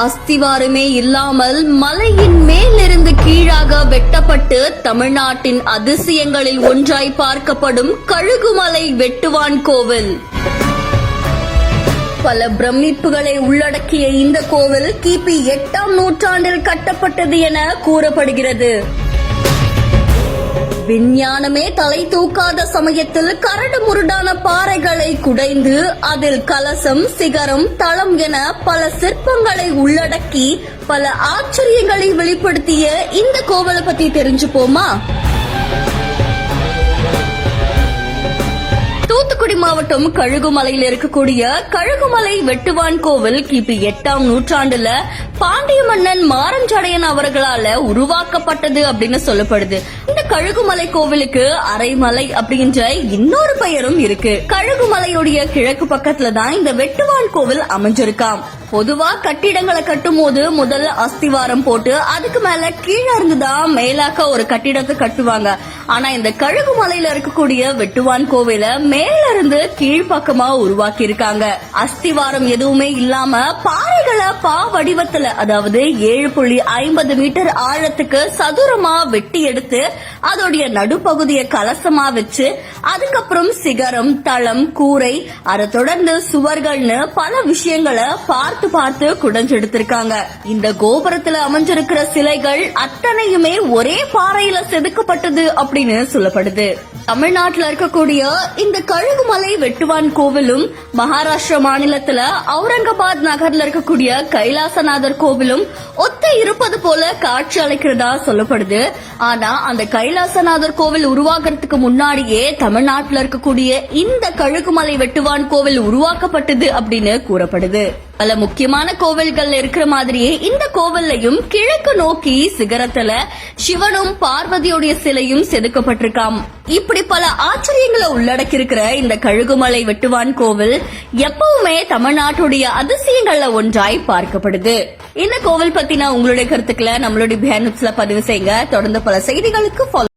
அஸ்திவாரமே இல்லாமல் மலையின் மேலிருந்து கீழாக வெட்டப்பட்டு தமிழ்நாட்டின் அதிசயங்களில் ஒன்றாய் பார்க்கப்படும் கழுகுமலை வெட்டுவான் கோவில். பல பிரமிப்புகளை உள்ளடக்கிய இந்த கோவில் கிபி 8ஆம் நூற்றாண்டில் கட்டப்பட்டது என கூறப்படுகிறது. விஞ்ஞானமே தலை தூக்காத சமயத்தில் கரடு முரடான பாறைகளை குடைந்து அதில் கலசம், சிகரம், தளம் என பல சிற்பங்களை உள்ளடக்கி பல ஆச்சரியங்களை வெளிப்படுத்திய இந்த கோவிலை பத்தி தெரிஞ்சுப்போமா? தூத்துக்குடி மாவட்டம் கழுகுமலையில் இருக்கக்கூடிய கழுகுமலை வெட்டுவான் கோவில் கிபி 8ஆம் நூற்றாண்டுல பாண்டிய மன்னன் மாரஞ்சடையன் அவர்களால உருவாக்கப்பட்டது அப்படின்னு சொல்லப்படுது. இந்த கழுகுமலை கோவிலுக்கு அரைமலை அப்படின்ற இன்னொரு பெயரும் இருக்கு. கழுகுமலையுடைய கிழக்கு பக்கத்துல தான் இந்த வெட்டுவான் கோவில் அமைஞ்சிருக்காம். பொதுவா கட்டிடங்களை கட்டும் போது முதல் அஸ்திவாரம் போட்டு அதுக்கு மேல கீழே இருந்துதான் மேலாக்க ஒரு கட்டிடத்தை கட்டுவாங்க. ஆனா இந்த கழுகுமலையில இருக்கக்கூடிய வெட்டுவான் கோவில மேல இருந்து கீழ்பக்கமா உருவாக்கி இருக்காங்க. அஸ்திவாரம் எதுவுமே இல்லாம பாறைகளை பா வடிவத்துல, அதாவது 7.50 மீட்டர் ஆழத்துக்கு சதுரமா வெட்டி எடுத்து அதோடைய நடுப்பகுதியை கலசமா வச்சு அதுக்கப்புறம் சிகரம், தளம், கூரை, அதை தொடர்ந்து சுவர்கள்னு பல விஷயங்களை பார்த்து குடைஞ்செடுத்திருக்காங்க. இந்த கோபுரத்துல அமைஞ்சிருக்கிற சிலைகள் அத்தனையுமே ஒரே பாறையில செதுக்கப்பட்டது அப்படின்னு சொல்லப்படுது. தமிழ்நாட்டில் இருக்கக்கூடிய இந்த கழுகுமலை வெட்டுவான் கோவிலும் மகாராஷ்டிரா மாநிலத்துல அவுரங்காபாத் நகர்ல இருக்கக்கூடிய கைலாசநாதர் கோவிலும் ஒத்த இருப்பது போல காட்சி அளிக்கிறதா சொல்லப்படுது. ஆனா அந்த கைலாசநாதர் கோவில் உருவாக்குறதுக்கு முன்னாடியே தமிழ்நாட்டில் இருக்கக்கூடிய இந்த கழுகுமலை வெட்டுவான் கோவில் உருவாக்கப்பட்டது அப்படின்னு கூறப்படுது. பல முக்கியமான கோவில்கள் இருக்கிற மாதிரியே இந்த கோவில்லையும் கிழக்கு நோக்கி சிகரத்துல சிவனும் பார்வதியுடைய சிலையும் செதுக்கப்பட்டிருக்காம். இப்படி பல ஆச்சரியங்களை உள்ளடக்கி இருக்கிற இந்த கழுகுமலை வெட்டுவான் கோவில் எப்பவுமே தமிழ்நாட்டுடைய அதிசயங்கள்ல ஒன்றாய் பார்க்கப்படுது. இந்த கோவில் பத்தின உங்களுடைய கருத்துக்களை நம்மளுடைய பதிவு செய்யுங்க. தொடர்ந்து பல செய்திகளுக்கு